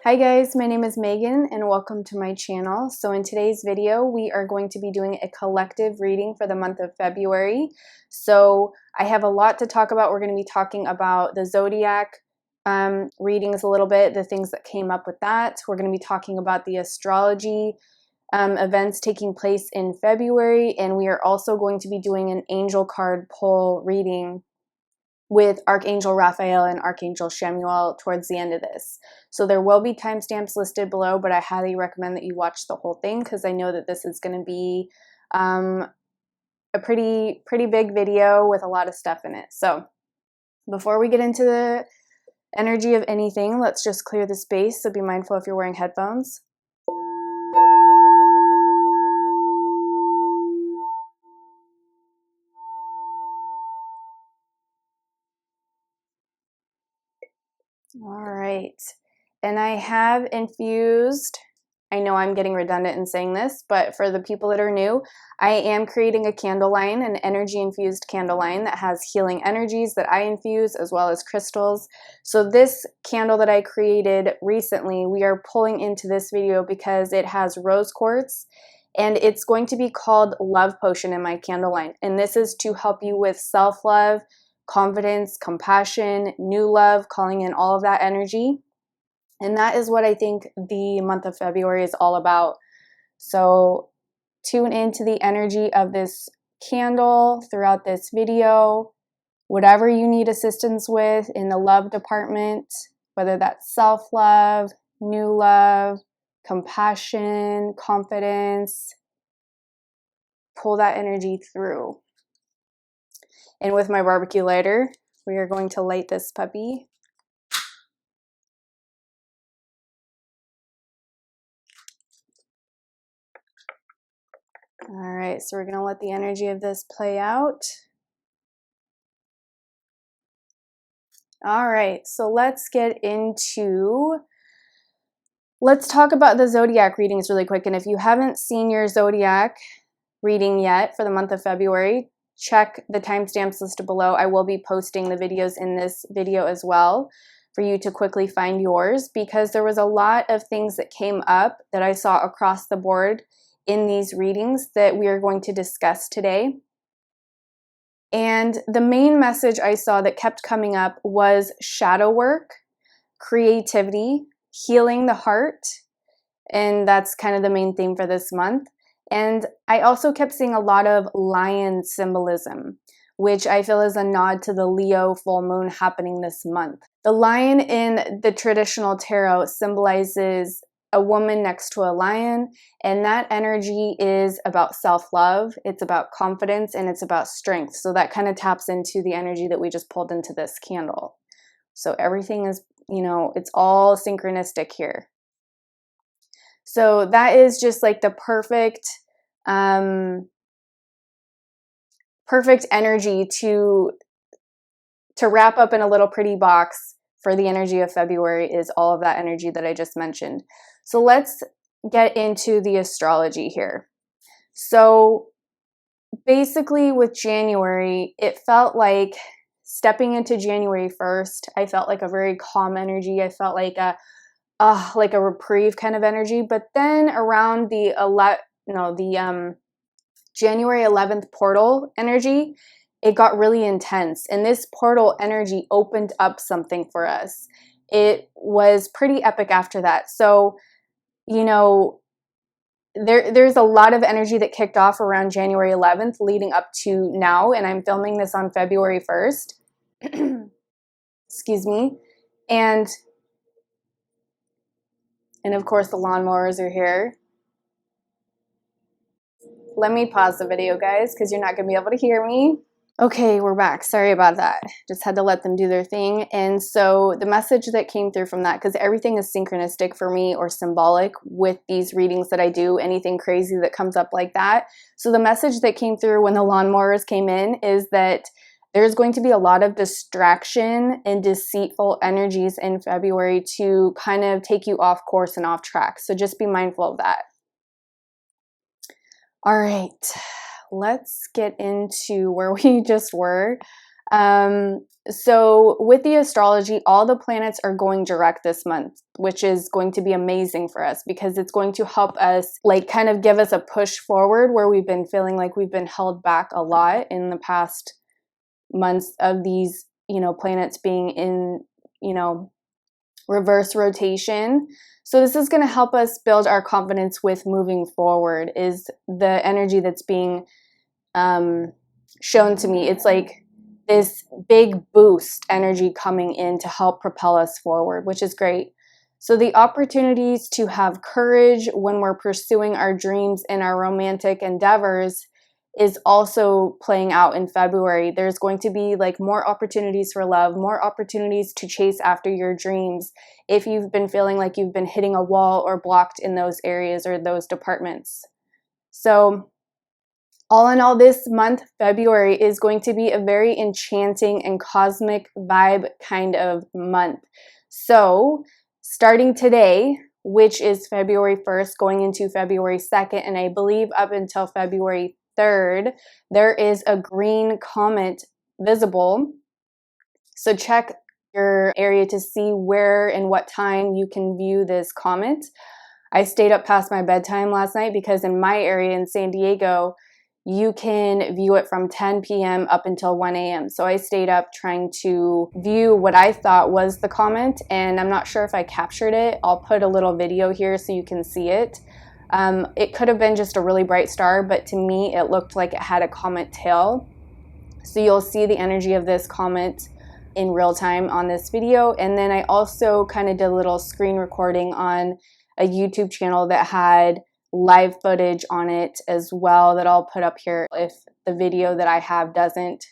Hi guys, my name is Megan and welcome to my channel. So in today's video, we are going to be doing a collective reading for the month of February. So I have a lot to talk about. We're going to be talking about the zodiac readings a little bit, the things that came up with that. We're going to be talking about the astrology events taking place in February, and we are also going to be doing an angel card pull reading with Archangel Raphael and Archangel Chamuel towards the end of this. So there will be timestamps listed below, but I highly recommend that you watch the whole thing because I know that this is going to be a pretty big video with a lot of stuff in it. So before we get into the energy of anything, let's just clear the space. So be mindful if you're wearing headphones. All right, and I have infused, I know I'm getting redundant in saying this, but for the people that are new, I am creating a candle line, an energy infused candle line that has healing energies that I infuse as well as crystals. So this candle that I created recently, we are pulling into this video because it has rose quartz and it's going to be called Love Potion in my candle line. And this is to help you with self-love, confidence, compassion, new love, calling in all of that energy. And that is what I think the month of February is all about. So tune into the energy of this candle throughout this video. Whatever you need assistance with in the love department, whether that's self-love, new love, compassion, confidence, pull that energy through. And with my barbecue lighter, we are going to light this puppy. All right, so we're going to let the energy of this play out. All right, so let's talk about the zodiac readings really quick. And if you haven't seen your zodiac reading yet for the month of February, check the timestamps listed below. I will be posting the videos in this video as well for you to quickly find yours, because there was a lot of things that came up that I saw across the board in these readings that we are going to discuss today. And the main message I saw that kept coming up was shadow work, creativity, healing the heart, and that's kind of the main theme for this month. And I also kept seeing a lot of lion symbolism, which I feel is a nod to the Leo full moon happening this month. The lion in the traditional tarot symbolizes a woman next to a lion, and that energy is about self-love, it's about confidence, and it's about strength. So that kind of taps into the energy that we just pulled into this candle. So everything is, it's all synchronistic here. So that is just like the perfect energy to wrap up in a little pretty box for the energy of February, is all of that energy that I just mentioned. So let's get into the astrology here. So basically with January, it felt like stepping into January 1st, I felt like a very calm energy. I felt like a reprieve kind of energy. But then around the January 11th portal energy, it got really intense. And this portal energy opened up something for us. It was pretty epic after that. So, there's a lot of energy that kicked off around January 11th leading up to now. And I'm filming this on February 1st. Excuse me. And of course the lawnmowers are here. Let me pause the video, guys, because you're not going to be able to hear me. Okay, we're back. Sorry about that. Just had to let them do their thing. And so the message that came through from that, because everything is synchronistic for me or symbolic with these readings that I do, anything crazy that comes up like that. So the message that came through when the lawnmowers came in is that there's going to be a lot of distraction and deceitful energies in February to kind of take you off course and off track. So just be mindful of that. All right, let's get into where we just were. So with the astrology, all the planets are going direct this month, which is going to be amazing for us because it's going to help us, like, kind of give us a push forward where we've been feeling like we've been held back a lot in the past months of these, you know, planets being in, you know, reverse rotation. So this is going to help us build our confidence with moving forward, is the energy that's being shown to me. It's like this big boost energy coming in to help propel us forward, which is great. So the opportunities to have courage when we're pursuing our dreams and our romantic endeavors is also playing out in February. There's going to be like more opportunities for love, more opportunities to chase after your dreams if you've been feeling like you've been hitting a wall or blocked in those areas or those departments. So all in all, this month, February, is going to be a very enchanting and cosmic vibe kind of month. So starting today, which is February 1st, going into February 2nd, and I believe up until February 3rd, there is a green comet visible. So check your area to see where and what time you can view this comet. I stayed up past my bedtime last night because in my area in San Diego, you can view it from 10 p.m. up until 1 a.m. So I stayed up trying to view what I thought was the comet, and I'm not sure if I captured it. I'll put a little video here so you can see it. It could have been just a really bright star, but to me it looked like it had a comet tail. So you'll see the energy of this comet in real time on this video. And then I also kind of did a little screen recording on a YouTube channel that had live footage on it as well that I'll put up here. If the video that I have doesn't,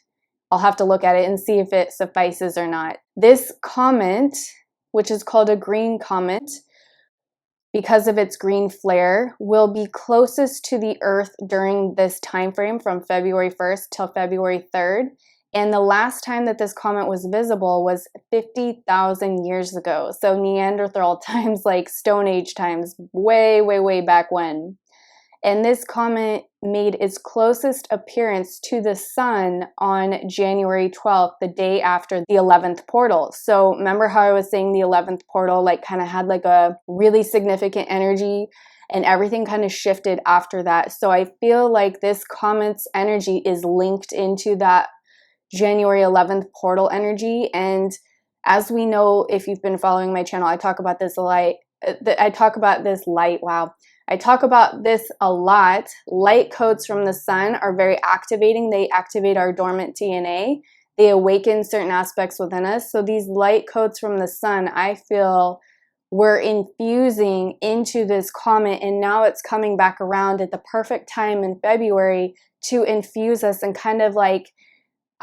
I'll have to look at it and see if it suffices or not. This comet, which is called a green comet, because of its green flare, will be closest to the Earth during this time frame from February 1st till February 3rd. And the last time that this comet was visible was 50,000 years ago. So Neanderthal times, like Stone Age times, way, way, way back when. And this comet made its closest appearance to the sun on January 12th, the day after the 11th portal. So remember how I was saying the 11th portal like kind of had like a really significant energy, and everything kind of shifted after that. So I feel like this comet's energy is linked into that January 11th portal energy. And as we know, if you've been following my channel, I talk about this light. I talk about this a lot. Light codes from the sun are very activating. They activate our dormant DNA. They awaken certain aspects within us. So these light codes from the sun, I feel we're infusing into this comet, and now it's coming back around at the perfect time in February to infuse us and kind of like,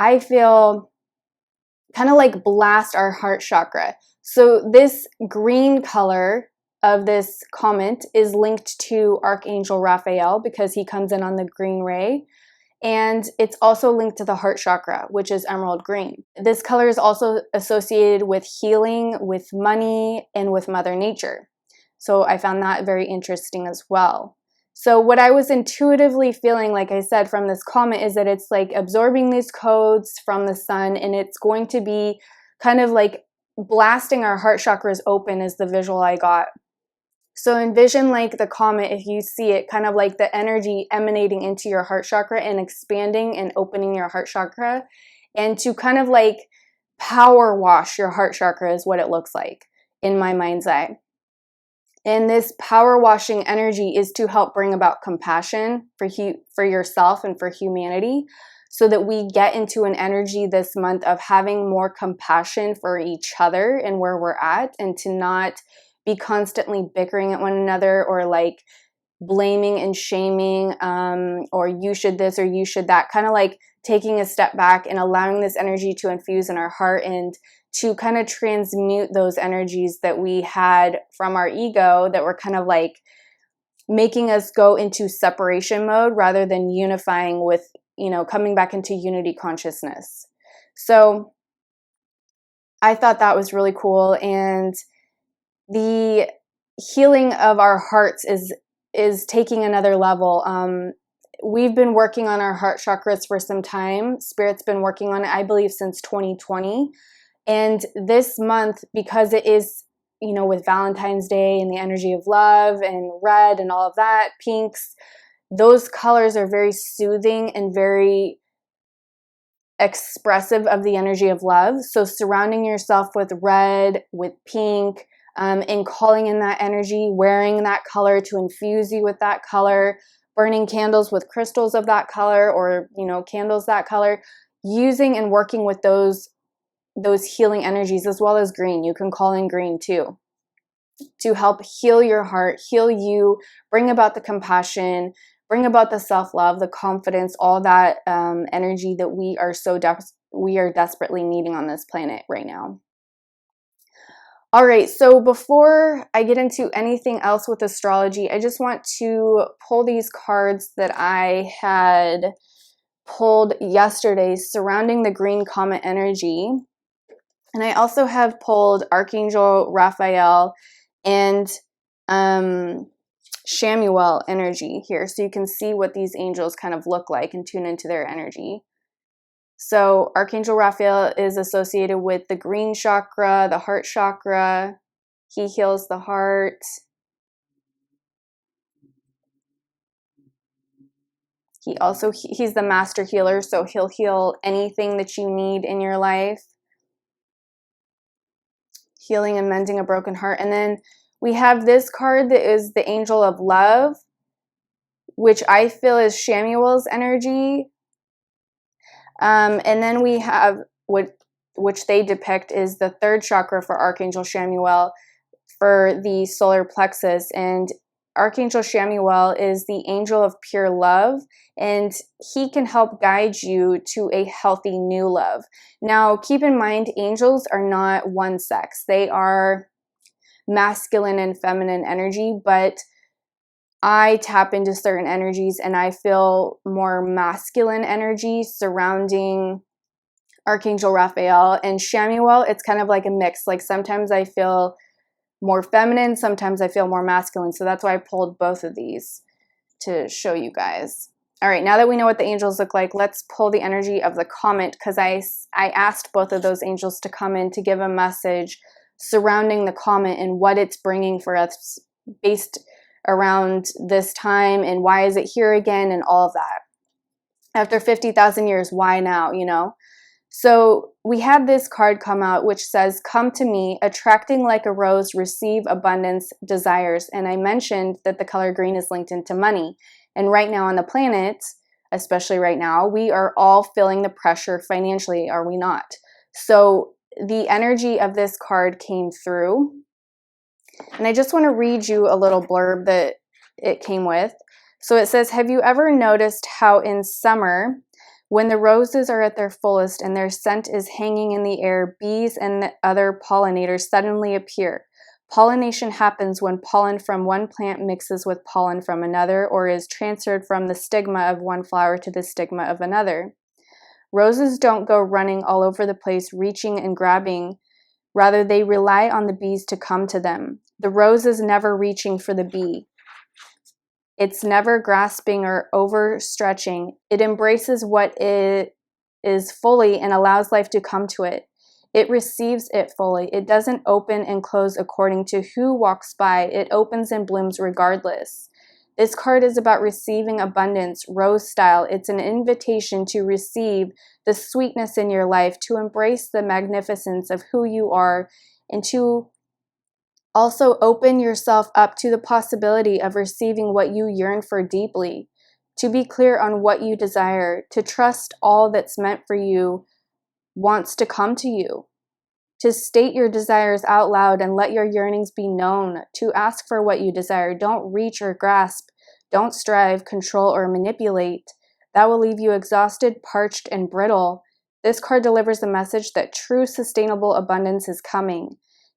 I feel kind of like blast our heart chakra. So this green color of this comet is linked to Archangel Raphael because he comes in on the green ray. And it's also linked to the heart chakra, which is emerald green. This color is also associated with healing, with money, and with Mother Nature. So I found that very interesting as well. So what I was intuitively feeling, like I said, from this comet is that it's like absorbing these codes from the sun, and it's going to be kind of like blasting our heart chakras open is the visual I got. So envision like the comet, if you see it, kind of like the energy emanating into your heart chakra and expanding and opening your heart chakra, and to kind of like power wash your heart chakra is what it looks like in my mind's eye. And this power washing energy is to help bring about compassion for yourself and for humanity, so that we get into an energy this month of having more compassion for each other and where we're at, and to not be constantly bickering at one another or like blaming and shaming, or you should this or you should that, kind of like taking a step back and allowing this energy to infuse in our heart and to kind of transmute those energies that we had from our ego that were kind of like making us go into separation mode rather than unifying with, you know, coming back into unity consciousness. So I thought that was really cool. And the healing of our hearts is taking another level. we've been working on our heart chakras for some time. Spirit's been working on it, I believe, since 2020. And this month, because it is, you know, with Valentine's Day and the energy of love and red and all of that, pinks, those colors are very soothing and very expressive of the energy of love. So surrounding yourself with red, with pink, and calling in that energy, wearing that color to infuse you with that color, burning candles with crystals of that color, or, you know, candles that color, using and working with those healing energies, as well as green. You can call in green too, to help heal your heart, heal you, bring about the compassion, bring about the self-love, the confidence, all that energy that we are desperately needing on this planet right now. All right, so before I get into anything else with astrology, I just want to pull these cards that I had pulled yesterday surrounding the green comet energy. And I also have pulled Archangel Raphael and Chamuel energy here, so you can see what these angels kind of look like and tune into their energy. So Archangel Raphael is associated with the green chakra, the heart chakra. He heals the heart. He's the master healer, so he'll heal anything that you need in your life. Healing and mending a broken heart. And then we have this card that is the angel of love, which I feel is Chamuel's energy. And then we have which they depict is the third chakra for Archangel Chamuel, for the solar plexus. And Archangel Chamuel is the angel of pure love, and he can help guide you to a healthy new love. Now, keep in mind, angels are not one sex. They are masculine and feminine energy, but I tap into certain energies and I feel more masculine energy surrounding Archangel Raphael. And Chamuel, it's kind of like a mix. Like sometimes I feel more feminine, sometimes I feel more masculine. So that's why I pulled both of these to show you guys. All right, now that we know what the angels look like, let's pull the energy of the comet, because I asked both of those angels to come in to give a message surrounding the comet and what it's bringing for us based around this time, and why is it here again, and all of that. After 50,000 years, why now, you know? So we had this card come out which says, come to me, attracting like a rose, receive abundance, desires. And I mentioned that the color green is linked into money. And right now on the planet, especially right now, we are all feeling the pressure financially, are we not? So the energy of this card came through. And I just want to read you a little blurb that it came with. So it says, have you ever noticed how in summer, when the roses are at their fullest and their scent is hanging in the air, bees and other pollinators suddenly appear? Pollination happens when pollen from one plant mixes with pollen from another, or is transferred from the stigma of one flower to the stigma of another. Roses don't go running all over the place, reaching and grabbing. Rather, they rely on the bees to come to them. The rose is never reaching for the bee. It's never grasping or overstretching. It embraces what it is fully and allows life to come to it. It receives it fully. It doesn't open and close according to who walks by. It opens and blooms regardless. This card is about receiving abundance, rose style. It's an invitation to receive the sweetness in your life, to embrace the magnificence of who you are, and to also open yourself up to the possibility of receiving what you yearn for deeply, to be clear on what you desire, to trust all that's meant for you wants to come to you, to state your desires out loud and let your yearnings be known, to ask for what you desire. Don't reach or grasp. Don't strive, control, or manipulate. That will leave you exhausted, parched, and brittle. This card delivers the message that true sustainable abundance is coming.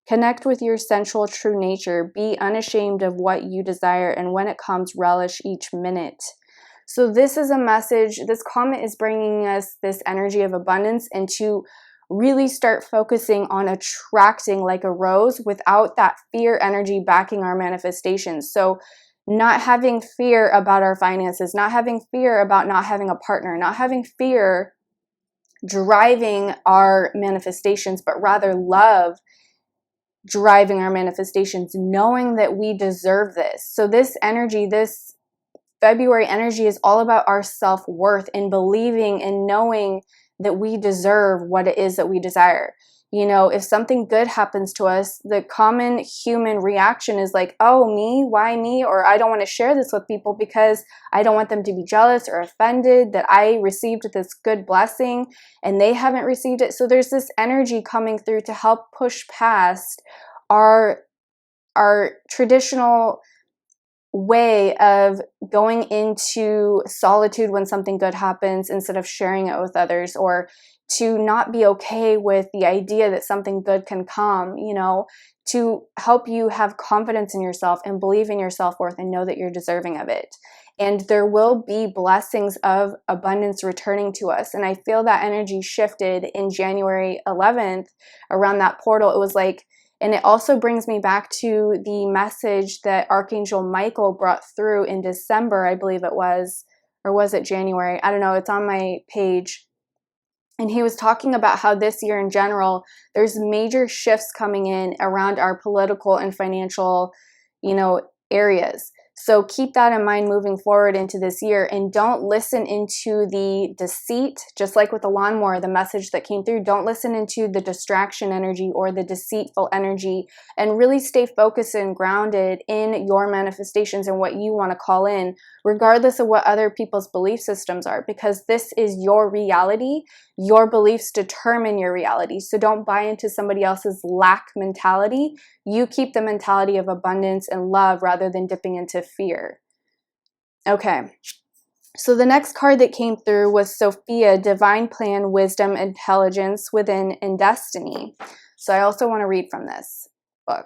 Connect with your sensual true nature. Be unashamed of what you desire, and when it comes, relish each minute. So this is a message, this comet is bringing us this energy of abundance, and to really start focusing on attracting like a rose without that fear energy backing our manifestations. So not having fear about our finances, not having fear about not having a partner, not having fear driving our manifestations, but rather love driving our manifestations, knowing that we deserve this. So this energy, this February energy, is all about our self-worth and believing and knowing that we deserve what it is that we desire. You know, if something good happens to us, the common human reaction is like, oh, me? Why me? Or I don't want to share this with people because I don't want them to be jealous or offended that I received this good blessing and they haven't received it. So there's this energy coming through to help push past our traditional way of going into solitude when something good happens instead of sharing it with others, or to not be okay with the idea that something good can come, you know, to help you have confidence in yourself and believe in your self-worth and know that you're deserving of it. And there will be blessings of abundance returning to us. And I feel that energy shifted in January 11th around that portal. It was like, and it also brings me back to the message that Archangel Michael brought through in December, I believe it was, or was it January? I don't know, it's on my page. And he was talking about how this year in general, there's major shifts coming in around our political and financial, you know, areas. So keep that in mind moving forward into this year, and don't listen into the deceit, just like with the lawnmower, the message that came through. Don't listen into the distraction energy or the deceitful energy, and really stay focused and grounded in your manifestations and what you want to call in, regardless of what other people's belief systems are, because this is your reality. Your beliefs determine your reality. So don't buy into somebody else's lack mentality. You keep the mentality of abundance and love rather than dipping into fear. Okay, so the next card that came through was Sophia, Divine Plan, Wisdom, Intelligence Within, and Destiny. So I also want to read from this book.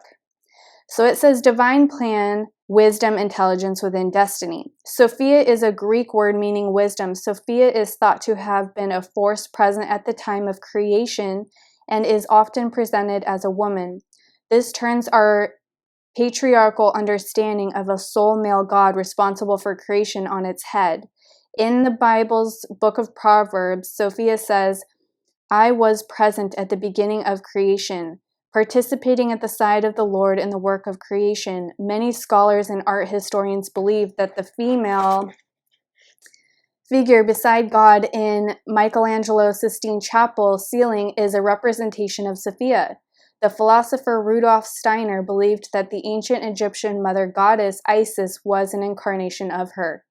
So it says Divine Plan, Wisdom, Intelligence Within, Destiny. Sophia is a Greek word meaning wisdom. Sophia is thought to have been a force present at the time of creation and is often presented as a woman. This turns our patriarchal understanding of a sole male God responsible for creation on its head. In the Bible's book of Proverbs, Sophia says, I was present at the beginning of creation, participating at the side of the Lord in the work of creation. Many scholars and art historians believe that the female figure beside God in Michelangelo's Sistine Chapel ceiling is a representation of Sophia. The philosopher Rudolf Steiner believed that the ancient Egyptian mother goddess Isis was an incarnation of her.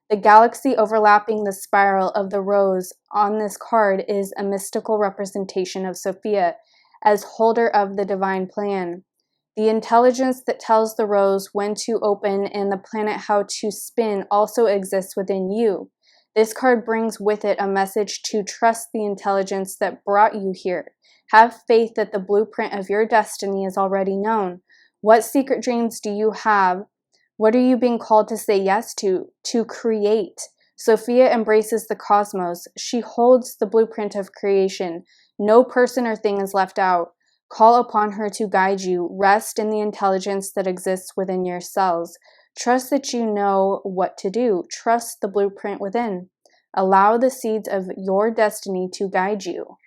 The galaxy overlapping the spiral of the rose on this card is a mystical representation of Sophia as holder of the divine plan. The intelligence that tells the rose when to open and the planet how to spin also exists within you. This card brings with it a message to trust the intelligence that brought you here. Have faith that the blueprint of your destiny is already known. What secret dreams do you have? What are you being called to say yes to create? Sophia embraces the cosmos. She holds the blueprint of creation. No person or thing is left out. Call upon her to guide you. Rest in the intelligence that exists within your cells. Trust that you know what to do. Trust the blueprint within. Allow the seeds of your destiny to guide you.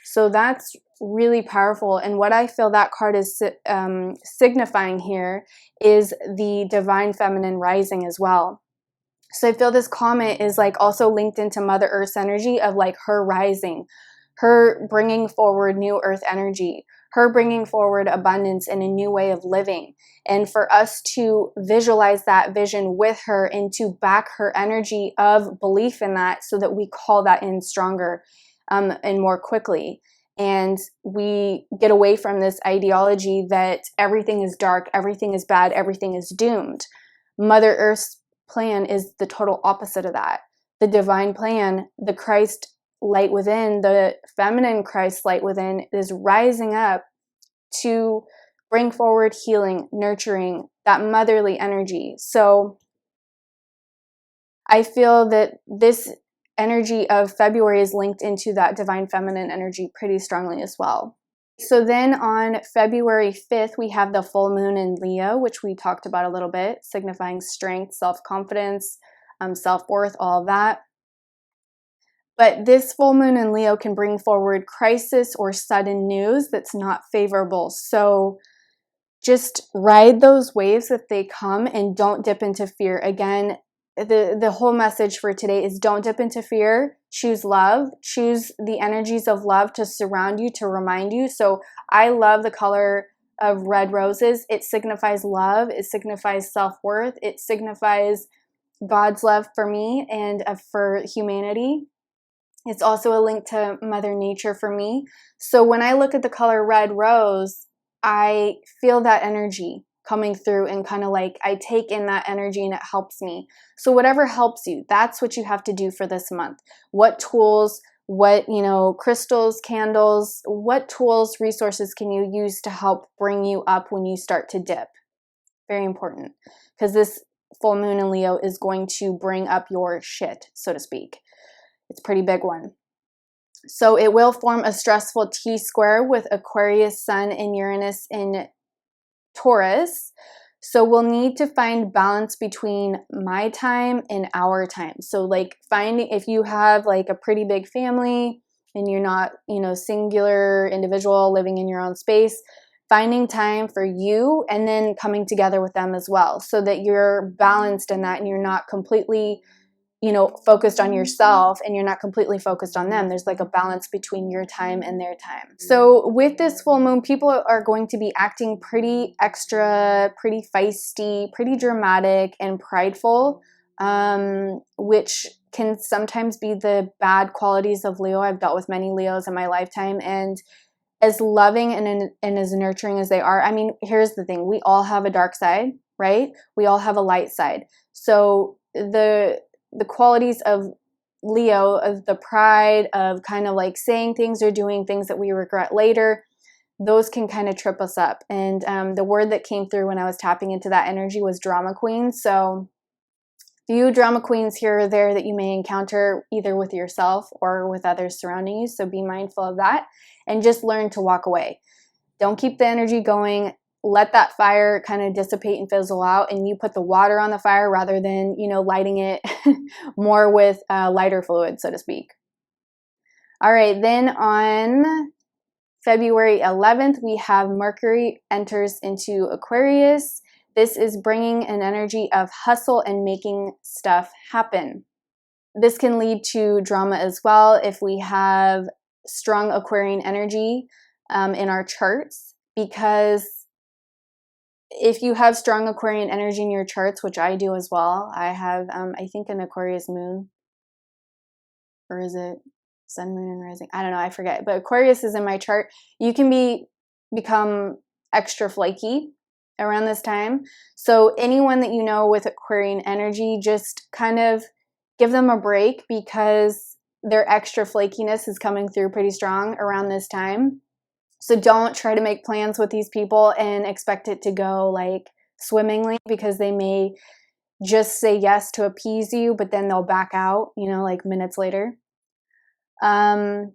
So that's really powerful. And what I feel that card is signifying here is the divine feminine rising as well. So I feel this comet is like also linked into Mother Earth's energy of like her rising, her bringing forward new earth energy, her bringing forward abundance and a new way of living. And for us to visualize that vision with her and to back her energy of belief in that so that we call that in stronger and more quickly. And we get away from this ideology that everything is dark, everything is bad, everything is doomed. Mother Earth's plan is the total opposite of that. The divine plan, the Christ light within, the feminine Christ light within is rising up to bring forward healing, nurturing, that motherly energy. So I feel that this energy of February is linked into that divine feminine energy pretty strongly as well. So then on February 5th, we have the full moon in Leo, which we talked about a little bit, signifying strength, self-confidence, self-worth, all of that. But this full moon in Leo can bring forward crisis or sudden news that's not favorable. So just ride those waves if they come and don't dip into fear. Again, the whole message for today is don't dip into fear. Choose love. Choose the energies of love to surround you, to remind you. So I love the color of red roses. It signifies love. It signifies self-worth. It signifies God's love for me and for humanity. It's also a link to Mother Nature for me. So when I look at the color red rose, I feel that energy coming through and kind of like I take in that energy and it helps me. So whatever helps you, that's what you have to do for this month. What tools, what, crystals, candles, what tools, resources can you use to help bring you up when you start to dip? Very important, because this full moon in Leo is going to bring up your shit, so to speak. It's a pretty big one. So it will form a stressful T-square with Aquarius, Sun, and Uranus in Taurus. So we'll need to find balance between my time and our time. So like finding, if you have like a pretty big family and you're not, singular individual living in your own space, finding time for you and then coming together with them as well so that you're balanced in that and you're not completely focused on yourself and you're not completely focused on them. There's like a balance between your time and their time. So with this full moon, people are going to be acting pretty extra, pretty feisty, pretty dramatic and prideful, which can sometimes be the bad qualities of Leo. I've dealt with many Leos in my lifetime, and as loving and as nurturing as they are, I mean, here's the thing. We all have a dark side, right? We all have a light side. So the qualities of Leo, of the pride, of kind of like saying things or doing things that we regret later, those can kind of trip us up. And the word that came through when I was tapping into that energy was drama queen. So few drama queens here or there that you may encounter either with yourself or with others surrounding you. So be mindful of that and just learn to walk away. Don't keep the energy going. Let that fire kind of dissipate and fizzle out, and you put the water on the fire rather than, lighting it more with lighter fluid, so to speak. All right, then on February 11th, we have Mercury enters into Aquarius. This is bringing an energy of hustle and making stuff happen. This can lead to drama as well if we have strong Aquarian energy in our charts, because if you have strong Aquarian energy in your charts, which I do as well, I have, I think, an Aquarius moon, or is it sun, moon, and rising? I don't know, I forget. But Aquarius is in my chart. You can become extra flaky around this time. So anyone that you know with Aquarian energy, just kind of give them a break, because their extra flakiness is coming through pretty strong around this time. So don't try to make plans with these people and expect it to go like swimmingly, because they may just say yes to appease you, but then they'll back out, like minutes later. And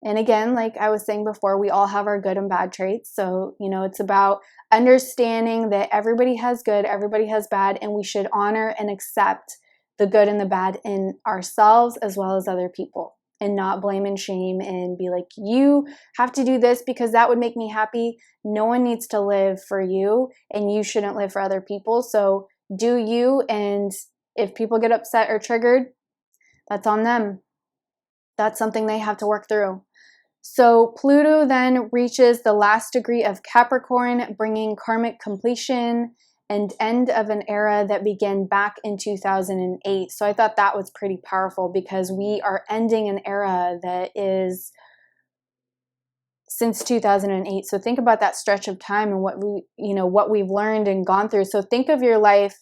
again, like I was saying before, we all have our good and bad traits. So, it's about understanding that everybody has good, everybody has bad, and we should honor and accept the good and the bad in ourselves as well as other people. And not blame and shame and be like, you have to do this because that would make me happy. No one needs to live for you, and you shouldn't live for other people. So do you, and if people get upset or triggered, that's on them. That's something they have to work through. So Pluto then reaches the last degree of Capricorn, bringing karmic completion and end of an era that began back in 2008. So I thought that was pretty powerful, because we are ending an era that is since 2008. So think about that stretch of time and what we've learned and gone through. So think of your life,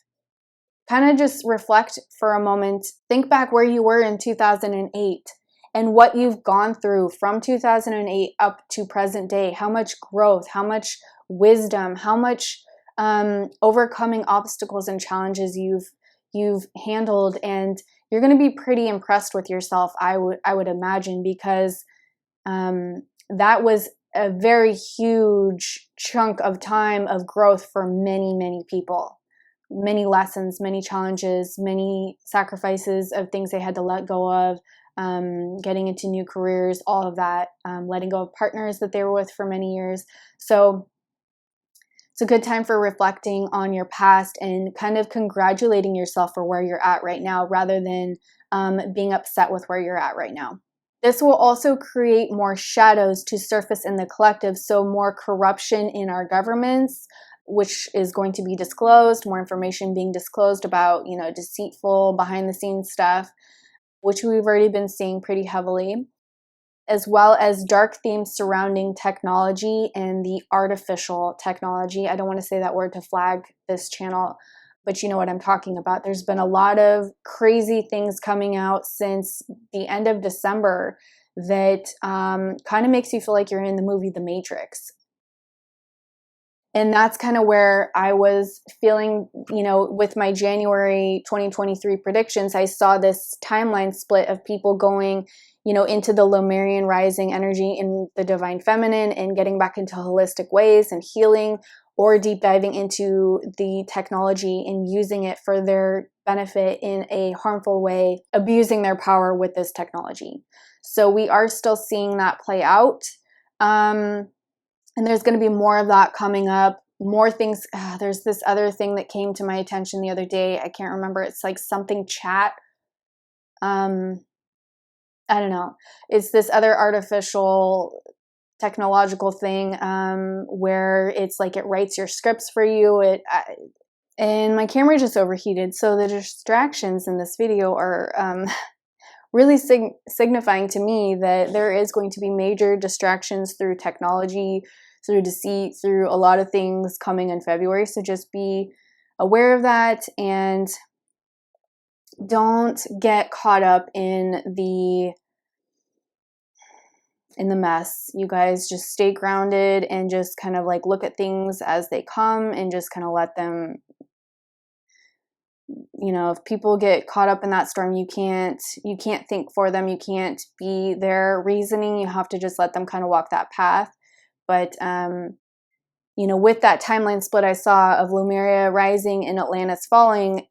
kind of just reflect for a moment. Think back where you were in 2008 and what you've gone through from 2008 up to present day. How much growth, how much wisdom, how much overcoming obstacles and challenges you've handled, and you're going to be pretty impressed with yourself, I would imagine, because that was a very huge chunk of time of growth for many, many people. Many lessons, many challenges, many sacrifices of things they had to let go of, getting into new careers, all of that, letting go of partners that they were with for many years. So it's a good time for reflecting on your past and kind of congratulating yourself for where you're at right now, rather than being upset with where you're at right now. This will also create more shadows to surface in the collective, so more corruption in our governments, which is going to be disclosed, more information being disclosed about, you know, deceitful behind the scenes stuff, which we've already been seeing pretty heavily, as well as dark themes surrounding technology and the artificial technology. I don't want to say that word to flag this channel, but you know what I'm talking about. There's been a lot of crazy things coming out since the end of December that kind of makes you feel like you're in the movie The Matrix. And that's kind of where I was feeling, you know, with my January 2023 predictions. I saw this timeline split of people going, you know, into the Lemurian rising energy in the divine feminine and getting back into holistic ways and healing, or deep diving into the technology and using it for their benefit in a harmful way, abusing their power with this technology. So we are still seeing that play out. And there's going to be more of that coming up, more things. There's this other thing that came to my attention the other day. I can't remember. It's like something chat. I don't know. It's this other artificial technological thing where it's like it writes your scripts for you. And my camera just overheated. So the distractions in this video are really signifying to me that there is going to be major distractions through technology, through deceit, through a lot of things coming in February. So just be aware of that and don't get caught up in the mess. You guys just stay grounded and just kind of like look at things as they come and just kind of let them, you know, if people get caught up in that storm, you can't think for them. You can't be their reasoning. You have to just let them kind of walk that path. But, you know, with that timeline split I saw of Lemuria rising and Atlantis falling,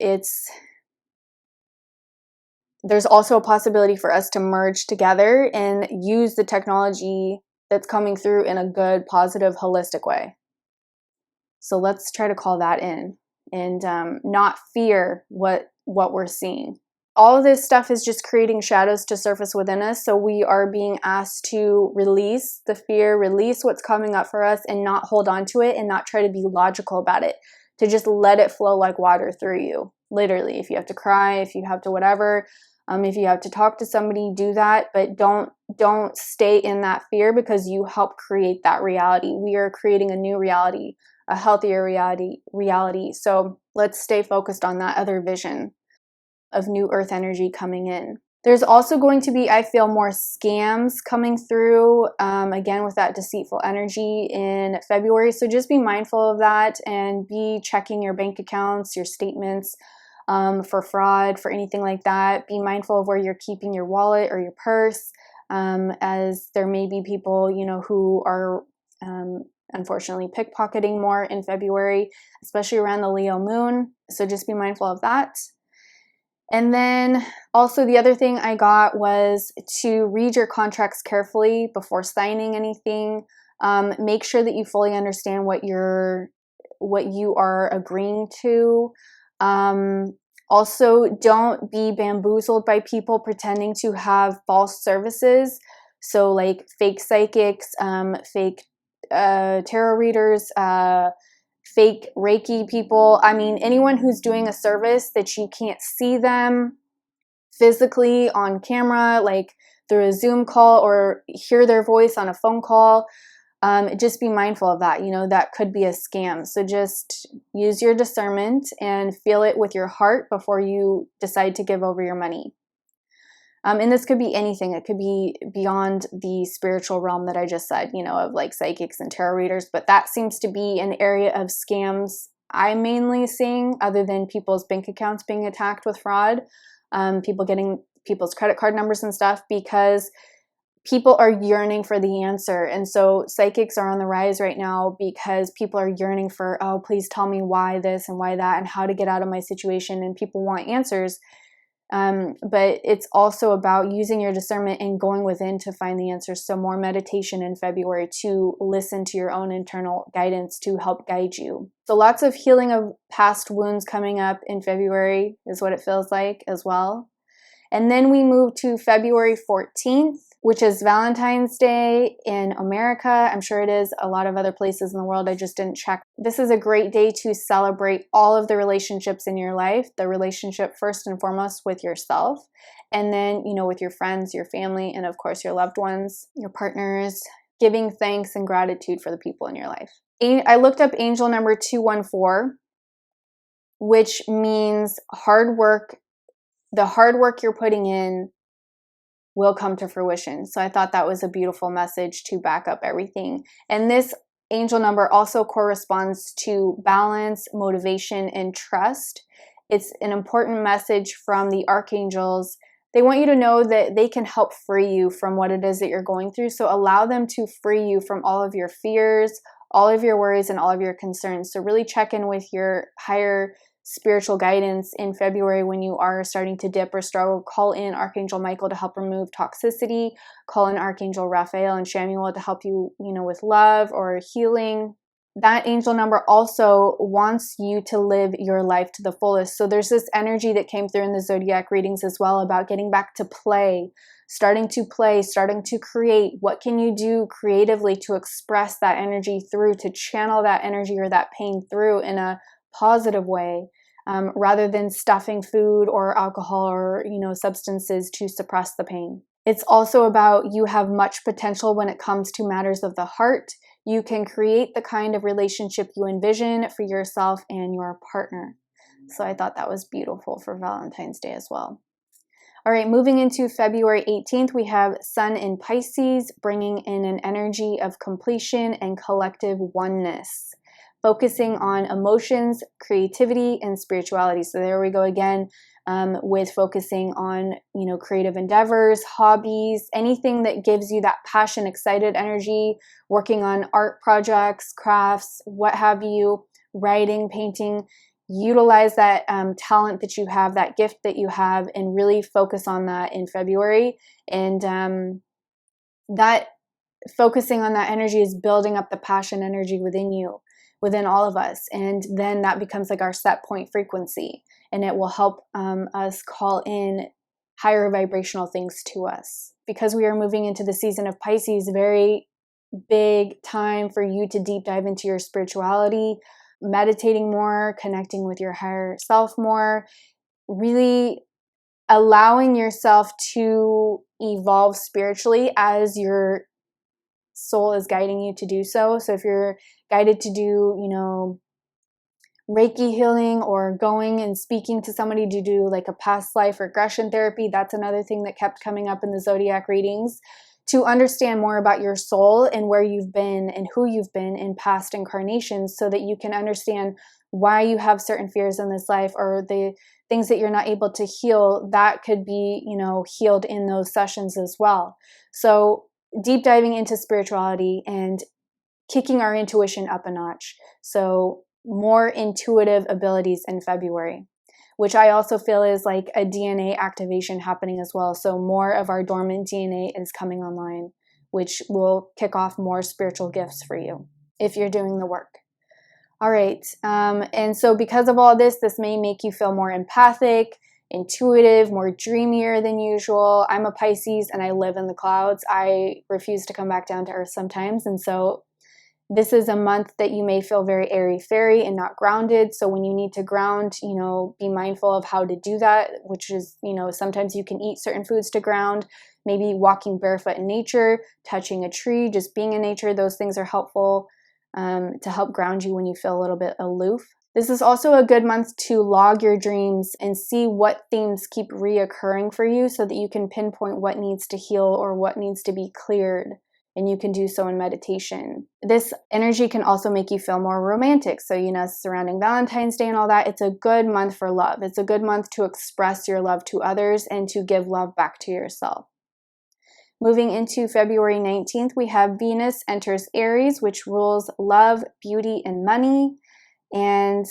there's also a possibility for us to merge together and use the technology that's coming through in a good, positive, holistic way. So let's try to call that in and not fear what we're seeing. All of this stuff is just creating shadows to surface within us. So we are being asked to release the fear, release what's coming up for us, and not hold on to it and not try to be logical about it. To just let it flow like water through you. Literally, if you have to cry, if you have to whatever, if you have to talk to somebody, do that. But don't stay in that fear, because you help create that reality. We are creating a new reality, a healthier reality. So let's stay focused on that other vision of new earth energy coming in. There's also going to be, I feel, more scams coming through, again, with that deceitful energy in February. So just be mindful of that and be checking your bank accounts, your statements for fraud, for anything like that. Be mindful of where you're keeping your wallet or your purse, as there may be people, you know, who are unfortunately pickpocketing more in February, especially around the Leo moon. So just be mindful of that. And then also the other thing I got was to read your contracts carefully before signing anything. Make sure that you fully understand what you are agreeing to. Also, don't be bamboozled by people pretending to have false services. So like fake psychics, fake tarot readers, fake Reiki people. I mean, anyone who's doing a service that you can't see them physically on camera, like through a Zoom call, or hear their voice on a phone call. Just be mindful of that. You know, that could be a scam. So just use your discernment and feel it with your heart before you decide to give over your money. And this could be anything. It could be beyond the spiritual realm that I just said, you know, of like psychics and tarot readers. But that seems to be an area of scams I'm mainly seeing, other than people's bank accounts being attacked with fraud, people getting people's credit card numbers and stuff, because people are yearning for the answer. And so psychics are on the rise right now because people are yearning for, oh, please tell me why this and why that and how to get out of my situation. And people want answers. But it's also about using your discernment and going within to find the answers. So more meditation in February to listen to your own internal guidance to help guide you. So lots of healing of past wounds coming up in February is what it feels like as well. And then we move to February 14th, which is Valentine's Day in America. I'm sure it is a lot of other places in the world. I just didn't check. This is a great day to celebrate all of the relationships in your life, the relationship first and foremost with yourself, and then, you know, with your friends, your family, and of course your loved ones, your partners, giving thanks and gratitude for the people in your life. I looked up angel number 214, which means hard work. The hard work you're putting in will come to fruition. So I thought that was a beautiful message to back up everything. And this angel number also corresponds to balance, motivation, and trust. It's an important message from the Archangels. They want you to know that they can help free you from what it is that you're going through. So allow them to free you from all of your fears, all of your worries, and all of your concerns. So really check in with your higher spiritual guidance in February when you are starting to dip or struggle. Call in Archangel Michael to help remove toxicity. Call in Archangel Raphael and Chamuel to help you, with love or healing. That angel number also wants you to live your life to the fullest. So there's this energy that came through in the zodiac readings as well about getting back to play, starting to create. What can you do creatively to express that energy through, to channel that energy or that pain through in a positive way, rather than stuffing food or alcohol or substances to suppress the pain. It's also about you have much potential when it comes to matters of the heart. You can create the kind of relationship you envision for yourself and your partner. So I thought that was beautiful for Valentine's Day as well. All right, moving into February 18th, we have Sun in Pisces, bringing in an energy of completion and collective oneness, focusing on emotions, creativity, and spirituality. So there we go again, with focusing on, creative endeavors, hobbies, anything that gives you that passion, excited energy, working on art projects, crafts, what have you, writing, painting. Utilize that talent that you have, that gift that you have, and really focus on that in February. And that focusing on that energy is building up the passion energy within you, within all of us. And then that becomes like our set point frequency, and it will help us call in higher vibrational things to us. Because we are moving into the season of Pisces, very big time for you to deep dive into your spirituality, meditating more, connecting with your higher self more, really allowing yourself to evolve spiritually as your soul is guiding you to do so. So if you're guided to do, Reiki healing or going and speaking to somebody to do like a past life regression therapy, that's another thing that kept coming up in the zodiac readings. To understand more about your soul and where you've been and who you've been in past incarnations, so that you can understand why you have certain fears in this life, or the things that you're not able to heal that could be, healed in those sessions as well. So deep diving into spirituality and kicking our intuition up a notch. So more intuitive abilities in February, which I also feel is like a DNA activation happening as well. So more of our dormant DNA is coming online, which will kick off more spiritual gifts for you if you're doing the work. All right. And so because of all this may make you feel more empathic, intuitive, more dreamier than usual. I'm a Pisces and I live in the clouds. I refuse to come back down to earth sometimes. And so this is a month that you may feel very airy-fairy and not grounded. So when you need to ground, be mindful of how to do that, which is, sometimes you can eat certain foods to ground, maybe walking barefoot in nature, touching a tree, just being in nature. Those things are helpful to help ground you when you feel a little bit aloof. This is also a good month to log your dreams and see what themes keep reoccurring for you, so that you can pinpoint what needs to heal or what needs to be cleared. And you can do so in meditation. This energy can also make you feel more romantic. So, surrounding Valentine's Day and all that, it's a good month for love. It's a good month to express your love to others and to give love back to yourself. Moving into February 19th, we have Venus enters Aries, which rules love, beauty, and money. And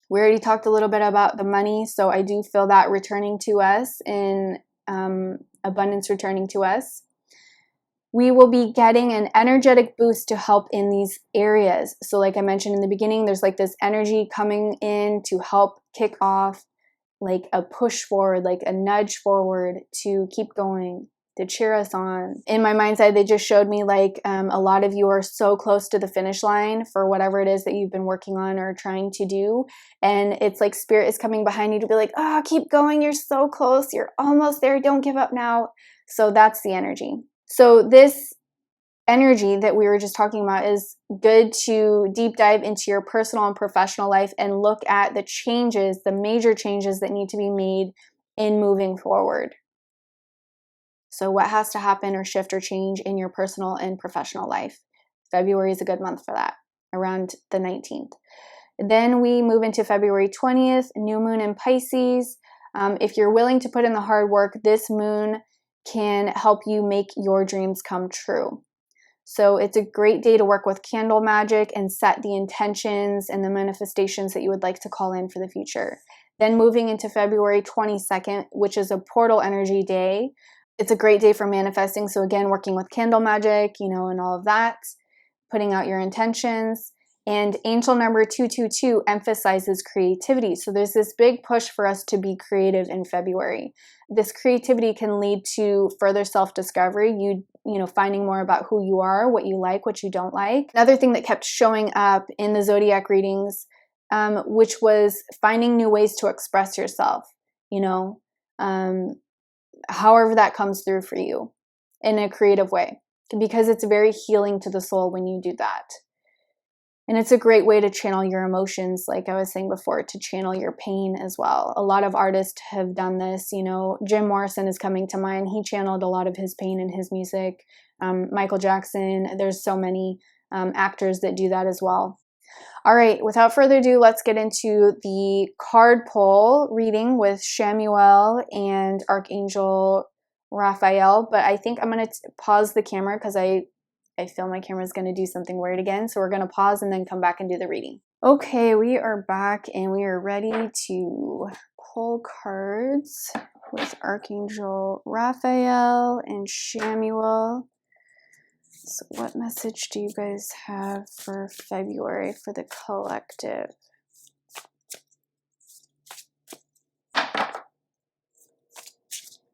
we already talked a little bit about the money, so I do feel that returning to us in abundance returning to us. We will be getting an energetic boost to help in these areas. So like I mentioned in the beginning, there's like this energy coming in to help kick off, like a push forward, like a nudge forward to keep going, to cheer us on. In my mind's eye, they just showed me like a lot of you are so close to the finish line for whatever it is that you've been working on or trying to do. And it's like spirit is coming behind you to be like, oh, keep going. You're so close. You're almost there. Don't give up now. So that's the energy. So this energy that we were just talking about is good to deep dive into your personal and professional life and look at the changes, the major changes that need to be made in moving forward. So what has to happen or shift or change in your personal and professional life? February is a good month for that, around the 19th. Then we move into February 20th, new moon in Pisces. If you're willing to put in the hard work, this moon can help you make your dreams come true. So it's a great day to work with candle magic and set the intentions and the manifestations that you would like to call in for the future. Then moving into February 22nd, which is a portal energy day. It's a great day for manifesting. So again, working with candle magic, you know, and all of that, putting out your intentions. And angel number 222 emphasizes creativity. So there's this big push for us to be creative in February. This creativity can lead to further self-discovery, you know, finding more about who you are, what you like, what you don't like. Another thing that kept showing up in the zodiac readings, which was finding new ways to express yourself, you know, however that comes through for you in a creative way, because it's very healing to the soul when you do that. And it's a great way to channel your emotions, like I was saying before, to channel your pain as well. A lot of artists have done this. You know, Jim Morrison is coming to mind. He channeled a lot of his pain in his music. Michael Jackson, there's so many actors that do that as well. All right, without further ado, let's get into the card pull reading with Chamuel and Archangel Raphael. But I think I'm going to pause the camera because I feel my camera is going to do something weird again. So we're going to pause and then come back and do the reading. Okay, we are back and we are ready to pull cards with Archangel Raphael and Chamuel. So what message do you guys have for February for the collective?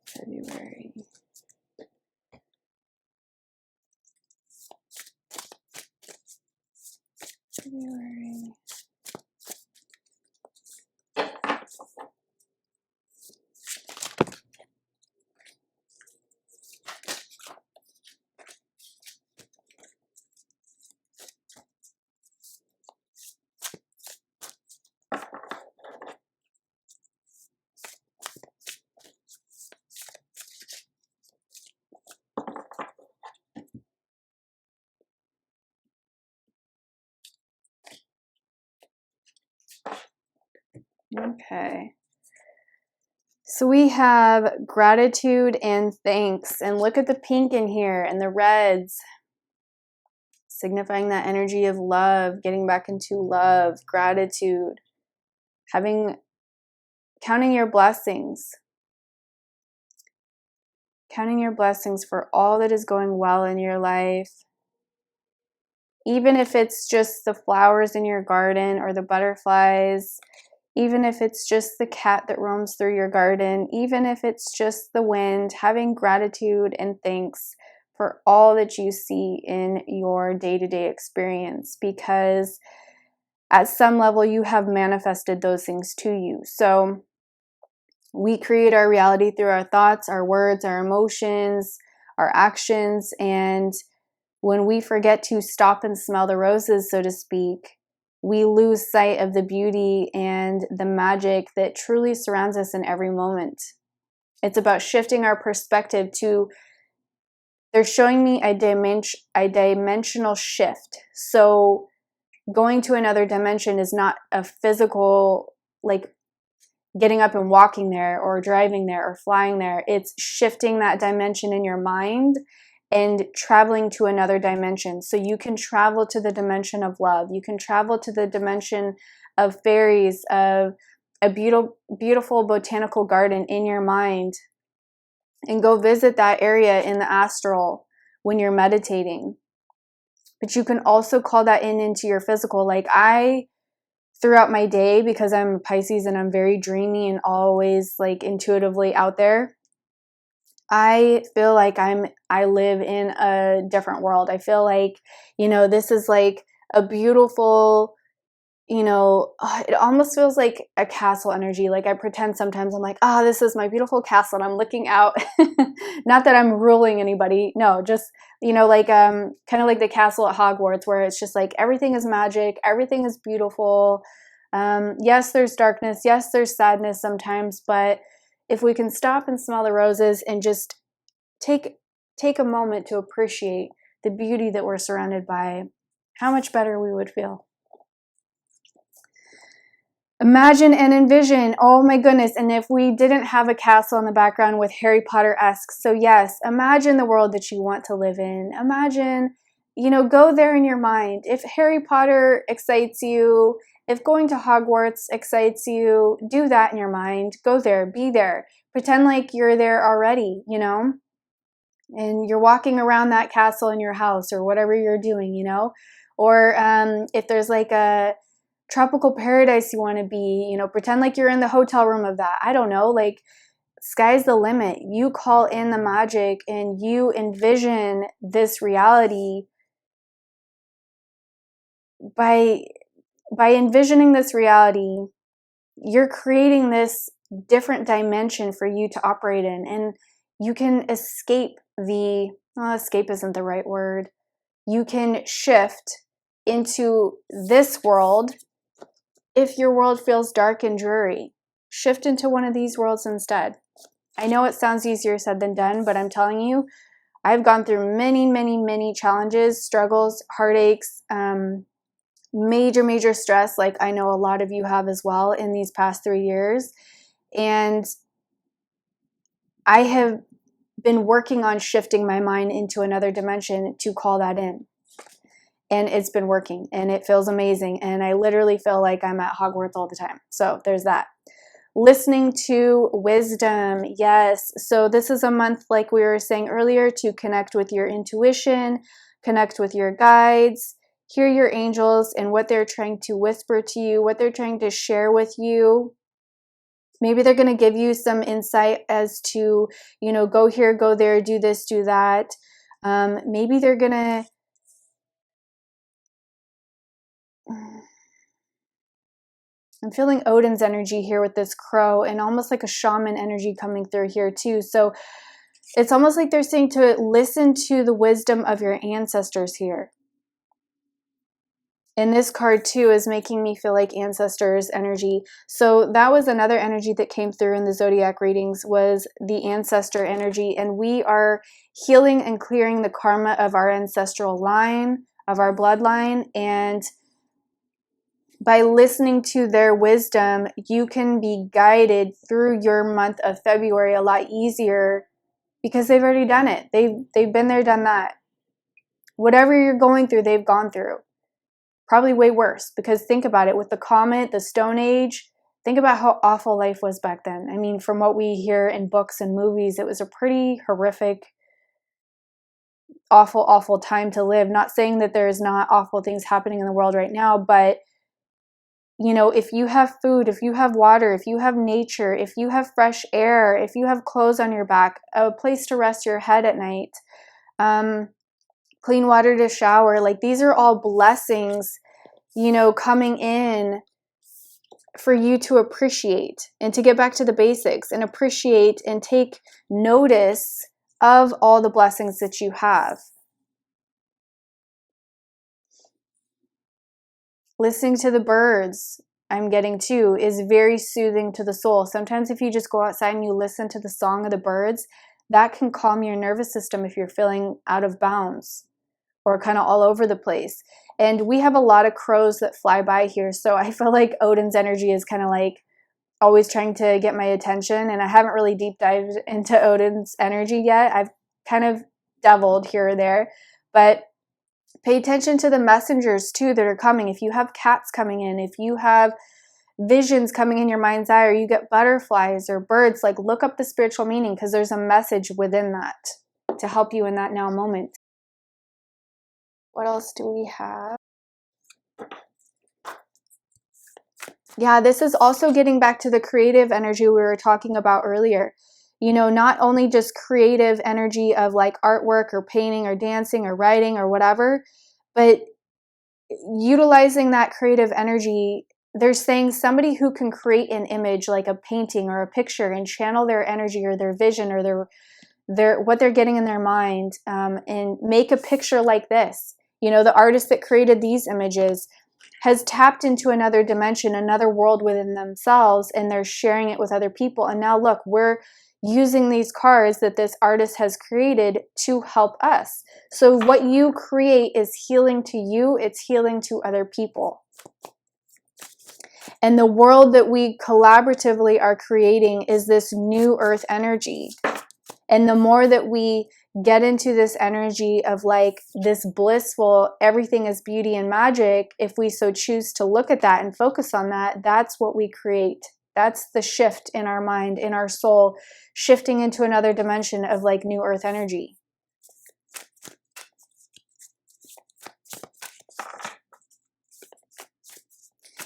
February. Okay. So we have gratitude and thanks. And look at the pink in here and the reds, signifying that energy of love, getting back into love, gratitude, counting your blessings. Counting your blessings for all that is going well in your life. Even if it's just the flowers in your garden or the butterflies, even if it's just the cat that roams through your garden, even if it's just the wind, having gratitude and thanks for all that you see in your day-to-day experience, because at some level you have manifested those things to you. So we create our reality through our thoughts, our words, our emotions, our actions, and when we forget to stop and smell the roses, so to speak, we lose sight of the beauty and the magic that truly surrounds us in every moment. It's about shifting our perspective to, they're showing me a dimensional shift. So going to another dimension is not a physical, like, getting up and walking there or driving there or flying there. It's shifting that dimension in your mind and traveling to another dimension. So you can travel to the dimension of love. You can travel to the dimension of fairies, of a beautiful botanical garden in your mind, and go visit that area in the astral when you're meditating. But you can also call that into your physical. Like I, throughout my day, because I'm a Pisces and I'm very dreamy and always like intuitively out there, I feel like I live in a different world. I feel like, you know, this is like a beautiful, you know, it almost feels like a castle energy. Like I pretend sometimes I'm like, oh, this is my beautiful castle and I'm looking out. Not that I'm ruling anybody. No, just, you know, like kind of like the castle at Hogwarts where it's just like everything is magic. Everything is beautiful. Yes, there's darkness. Yes, there's sadness sometimes. But if we can stop and smell the roses and just take a moment to appreciate the beauty that we're surrounded by, how much better we would feel. Imagine and envision, oh my goodness, and if we didn't have a castle in the background with Harry Potter-esque, so yes, imagine the world that you want to live in. Imagine, you know, go there in your mind. If Harry Potter excites you, if going to Hogwarts excites you, do that in your mind. Go there, be there. Pretend like you're there already, you know, and you're walking around that castle in your house or whatever you're doing, you know, or if there's like a tropical paradise you want to be, you know, pretend like you're in the hotel room of that. I don't know, like sky's the limit. You call in the magic and you envision this reality. By envisioning this reality, you're creating this different dimension for you to operate in, and you can escape escape isn't the right word. You can shift into this world. If your world feels dark and dreary, shift into one of these worlds instead. I know it sounds easier said than done, but I'm telling you, I've gone through many, many, many challenges, struggles, heartaches, major stress, like I know a lot of you have as well in these past 3 years. And I have been working on shifting my mind into another dimension to call that in. And it's been working and it feels amazing. And I literally feel like I'm at Hogwarts all the time. So there's that. Listening to wisdom. Yes. So this is a month, like we were saying earlier, to connect with your intuition, connect with your guides, hear your angels and what they're trying to whisper to you, what they're trying to share with you. Maybe they're going to give you some insight as to, you know, go here, go there, do this, do that. Maybe they're going to I'm feeling Odin's energy here with this crow and almost like a shaman energy coming through here too. So it's almost like they're saying to listen to the wisdom of your ancestors here. And this card too is making me feel like ancestors energy. So that was another energy that came through in the zodiac readings, was the ancestor energy. And we are healing and clearing the karma of our ancestral line, of our bloodline. And by listening to their wisdom, you can be guided through your month of February a lot easier because they've already done it. They've been there, done that. Whatever you're going through, they've gone through. Probably way worse, because think about it, with the Comet, the Stone Age, think about how awful life was back then. I mean, from what we hear in books and movies, it was a pretty horrific, awful time to live. Not saying that there's not awful things happening in the world right now, but you know, if you have food, if you have water, if you have nature, if you have fresh air, if you have clothes on your back, a place to rest your head at night, clean water to shower, like these are all blessings, you know, coming in for you to appreciate and to get back to the basics and appreciate and take notice of all the blessings that you have. Listening to the birds, I'm getting too, is very soothing to the soul. Sometimes if you just go outside and you listen to the song of the birds, that can calm your nervous system if you're feeling out of bounds or kind of all over the place. And we have a lot of crows that fly by here, so I feel like Odin's energy is kind of like always trying to get my attention, and I haven't really deep dived into Odin's energy yet. I've kind of dabbled here or there, but pay attention to the messengers too that are coming. If you have cats coming in, if you have visions coming in your mind's eye, or you get butterflies or birds, like look up the spiritual meaning, because there's a message within that to help you in that now moment. What else do we have? Yeah, this is also getting back to the creative energy we were talking about earlier. You know, not only just creative energy of like artwork or painting or dancing or writing or whatever, but utilizing that creative energy. They're saying somebody who can create an image like a painting or a picture and channel their energy or their vision or their what they're getting in their mind, and make a picture like this. You know, the artist that created these images has tapped into another dimension, another world within themselves, and they're sharing it with other people. And now look, we're using these cards that this artist has created to help us. So what you create is healing to you, it's healing to other people. And the world that we collaboratively are creating is this new earth energy. And the more that we get into this energy of like this blissful, everything is beauty and magic, if we so choose to look at that and focus on that, that's what we create. That's the shift in our mind, in our soul, shifting into another dimension of like new earth energy.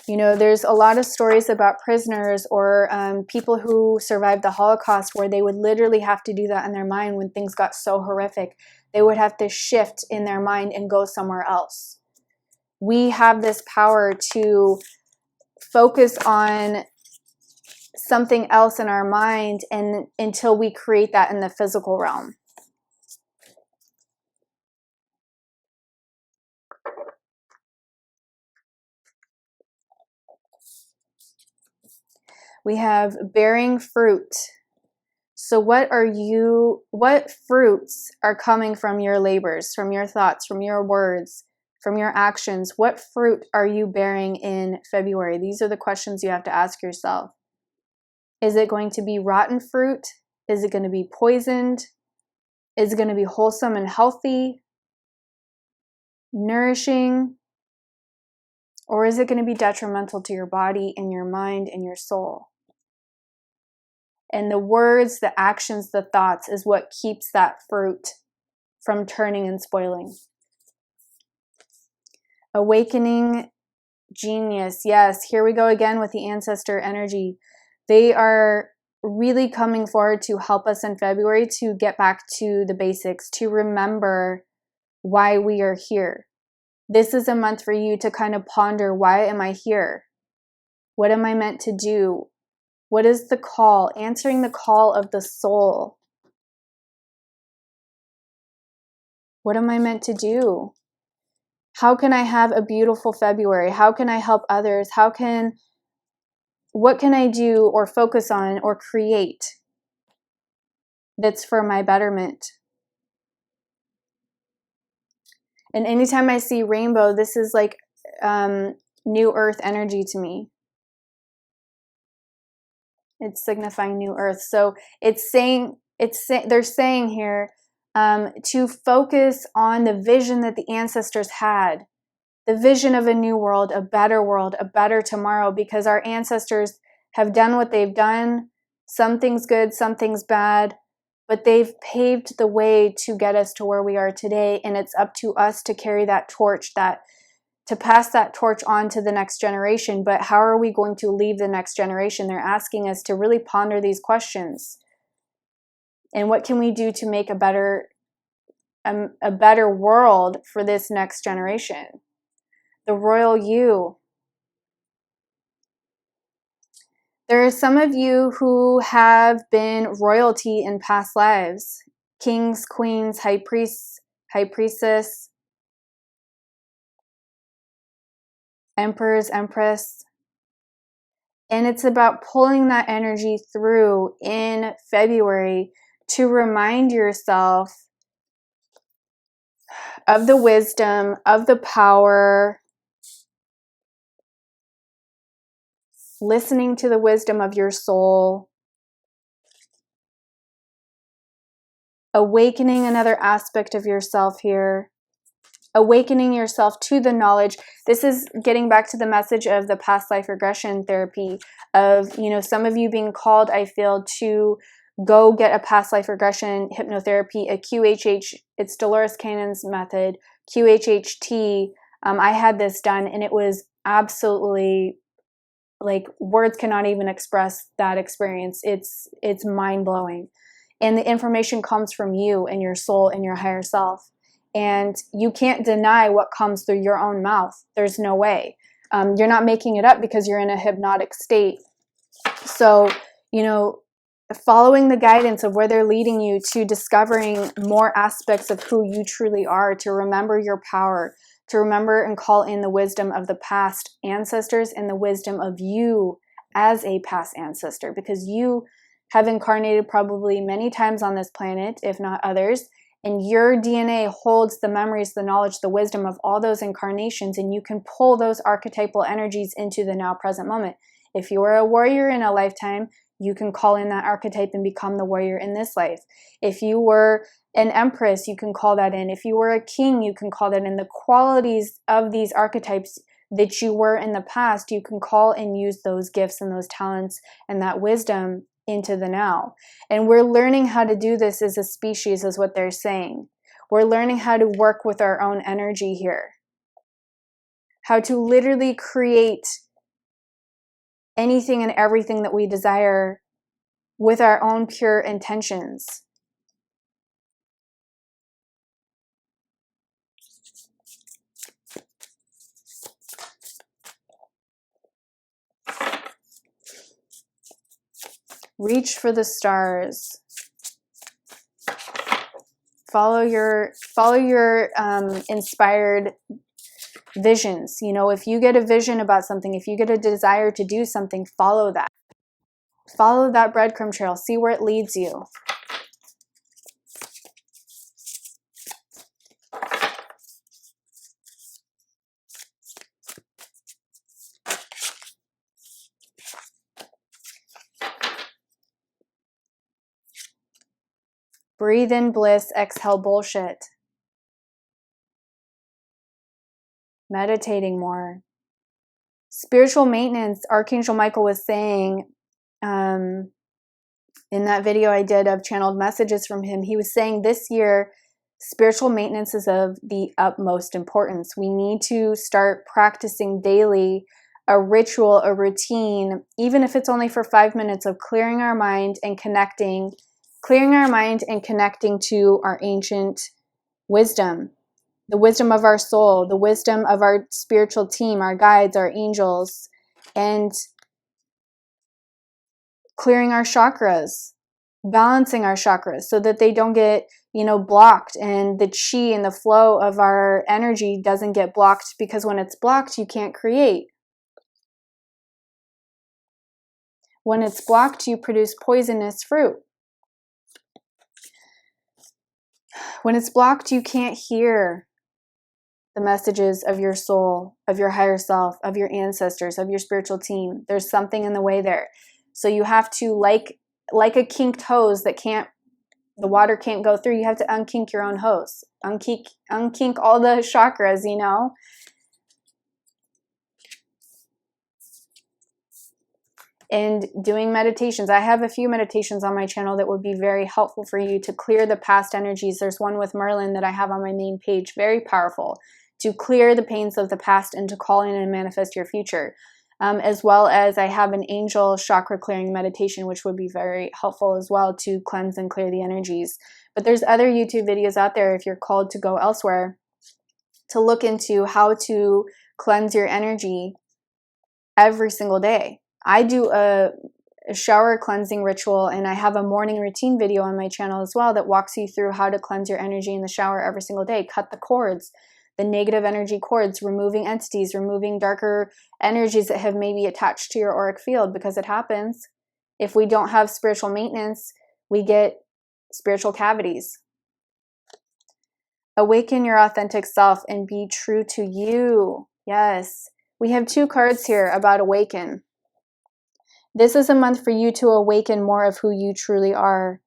You know, there's a lot of stories about prisoners or people who survived the Holocaust where they would literally have to do that in their mind when things got so horrific. They would have to shift in their mind and go somewhere else. We have this power to focus on something else in our mind and until we create that in the physical realm. We have bearing fruit. So what fruits are coming from your labors, from your thoughts, from your words, from your actions? What fruit are you bearing in February? These are the questions you have to ask yourself. Is it going to be rotten fruit? Is it going to be poisoned? Is it going to be wholesome and healthy, nourishing? Or is it going to be detrimental to your body and your mind and your soul? And the words, the actions, the thoughts is what keeps that fruit from turning and spoiling. Awakening genius. Yes, here we go again with the ancestor energy. They are really coming forward to help us in February to get back to the basics, to remember why we are here. This is a month for you to kind of ponder, why am I here? What am I meant to do? What is the call? Answering the call of the soul. What am I meant to do? How can I have a beautiful February? How can I help others? What can I do or focus on or create that's for my betterment? And anytime I see rainbow, this is like new earth energy to me. It's signifying new earth. So they're saying here to focus on the vision that the ancestors had, the vision of a new world, a better tomorrow, because our ancestors have done what they've done. Some things good, some things bad, but they've paved the way to get us to where we are today. And it's up to us to carry that torch, to pass that torch on to the next generation. But how are we going to leave the next generation? They're asking us to really ponder these questions. And what can we do to make a better world for this next generation? The royal you. There are some of you who have been royalty in past lives. Kings, queens, high priests, high priestess, emperors, empress. And it's about pulling that energy through in February to remind yourself of the wisdom, of the power, listening to the wisdom of your soul, awakening another aspect of yourself here, awakening yourself to the knowledge. This is getting back to the message of the past life regression therapy of, you know, some of you being called, I feel, to go get a past life regression hypnotherapy, a QHH, it's Dolores Cannon's method, QHHT. I had this done and it was absolutely, like, words cannot even express that experience. It's mind-blowing. And the information comes from you and your soul and your higher self. And you can't deny what comes through your own mouth. There's no way. You're not making it up because you're in a hypnotic state. So, you know, following the guidance of where they're leading you to discovering more aspects of who you truly are, to remember your power, to remember and call in the wisdom of the past ancestors and the wisdom of you as a past ancestor, because you have incarnated probably many times on this planet, if not others, and your DNA holds the memories, the knowledge, the wisdom of all those incarnations, and you can pull those archetypal energies into the now present moment. If you were a warrior in a lifetime, you can call in that archetype and become the warrior in this life. If you were an empress, you can call that in. If you were a king, you can call that in. The qualities of these archetypes that you were in the past, you can call and use those gifts and those talents and that wisdom into the now. And we're learning how to do this as a species, is what they're saying. We're learning how to work with our own energy here. How to literally create anything and everything that we desire with our own pure intentions. Reach for the stars. Follow your inspired visions. You know, if you get a vision about something, if you get a desire to do something, follow that. Follow that breadcrumb trail. See where it leads you. Breathe in bliss, exhale bullshit. Meditating more. Spiritual maintenance, Archangel Michael was saying in that video I did of channeled messages from him, he was saying this year, spiritual maintenance is of the utmost importance. We need to start practicing daily a ritual, a routine, even if it's only for 5 minutes, of clearing our mind and connecting to our ancient wisdom, the wisdom of our soul, the wisdom of our spiritual team, our guides, our angels, and clearing our chakras, balancing our chakras so that they don't get, you know, blocked, and the chi and the flow of our energy doesn't get blocked, because when it's blocked, you can't create. When it's blocked, you produce poisonous fruit. When it's blocked, you can't hear the messages of your soul, of your higher self, of your ancestors, of your spiritual team. There's something in the way there. So you have to, like a kinked hose that the water can't go through, you have to unkink your own hose. Unkink all the chakras, you know. And doing meditations. I have a few meditations on my channel that would be very helpful for you to clear the past energies. There's one with Merlin that I have on my main page, very powerful, to clear the pains of the past and to call in and manifest your future. As well as I have an angel chakra clearing meditation, which would be very helpful as well to cleanse and clear the energies. But there's other YouTube videos out there, if you're called to go elsewhere, to look into how to cleanse your energy every single day. I do a shower cleansing ritual, and I have a morning routine video on my channel as well that walks you through how to cleanse your energy in the shower every single day. Cut the cords, the negative energy cords, removing entities, removing darker energies that have maybe attached to your auric field, because it happens. If we don't have spiritual maintenance, we get spiritual cavities. Awaken your authentic self and be true to you. Yes. We have 2 cards here about awaken. This is a month for you to awaken more of who you truly are.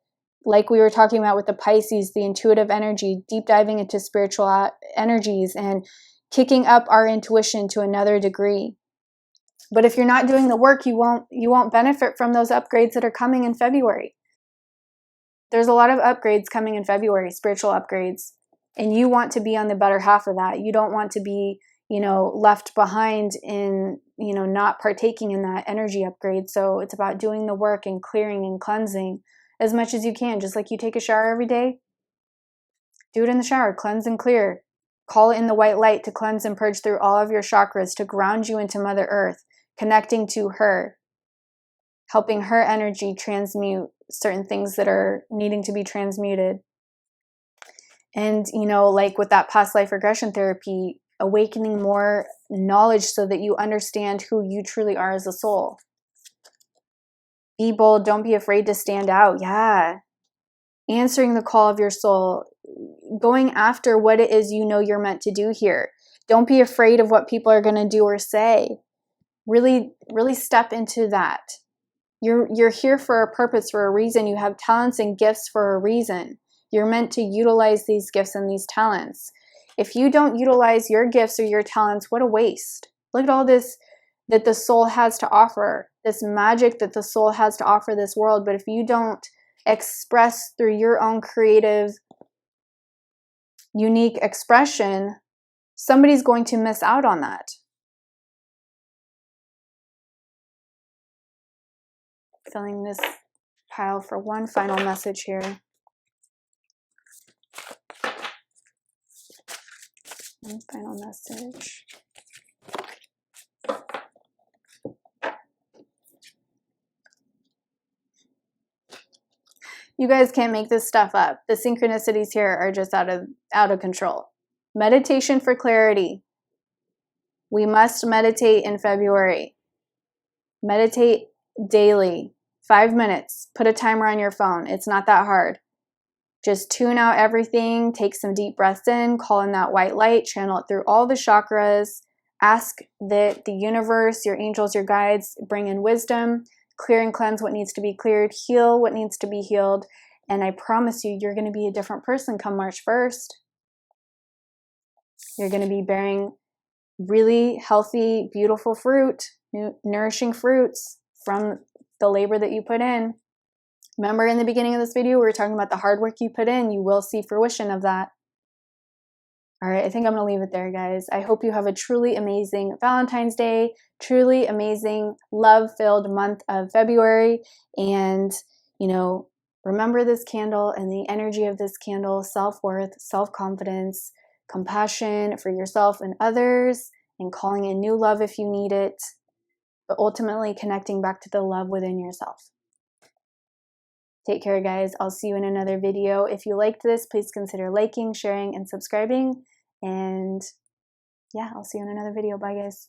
Like we were talking about with the Pisces, the intuitive energy, deep diving into spiritual energies and kicking up our intuition to another degree. But if you're not doing the work, you won't benefit from those upgrades that are coming in February. There's a lot of upgrades coming in February, spiritual upgrades. And you want to be on the better half of that. You don't want to be, left behind in, not partaking in that energy upgrade. So it's about doing the work and clearing and cleansing as much as you can. Just like you take a shower every day, do it in the shower, cleanse and clear. Call in the white light to cleanse and purge through all of your chakras, to ground you into Mother Earth, connecting to her, helping her energy transmute certain things that are needing to be transmuted. And, like with that past life regression therapy, awakening more knowledge so that you understand who you truly are as a soul. Be bold. Don't be afraid to stand out. Yeah. Answering the call of your soul. Going after what it is you're meant to do here. Don't be afraid of what people are going to do or say. Really, really step into that. You're here for a purpose, for a reason. You have talents and gifts for a reason. You're meant to utilize these gifts and these talents. If you don't utilize your gifts or your talents, what a waste. Look at all this that the soul has to offer, this magic that the soul has to offer this world. But if you don't express through your own creative, unique expression, somebody's going to miss out on that. Filling this pile for one final message here. One final message. You guys can't make this stuff up. The synchronicities here are just out of control. Meditation for clarity. We must meditate in February. Meditate daily. 5 minutes. Put a timer on your phone. It's not that hard. Just tune out everything. Take some deep breaths in. Call in that white light. Channel it through all the chakras. Ask that the universe, your angels, your guides, bring in wisdom. Clear and cleanse what needs to be cleared. Heal what needs to be healed. And I promise you, you're going to be a different person come March 1st. You're going to be bearing really healthy, beautiful fruit, nourishing fruits from the labor that you put in. Remember in the beginning of this video, we were talking about the hard work you put in. You will see fruition of that. All right, I think I'm going to leave it there, guys. I hope you have a truly amazing Valentine's Day, truly amazing, love-filled month of February. And, remember this candle and the energy of this candle: self-worth, self-confidence, compassion for yourself and others, and calling in new love if you need it, but ultimately connecting back to the love within yourself. Take care, guys. I'll see you in another video. If you liked this, please consider liking, sharing, and subscribing. And yeah, I'll see you in another video. Bye, guys.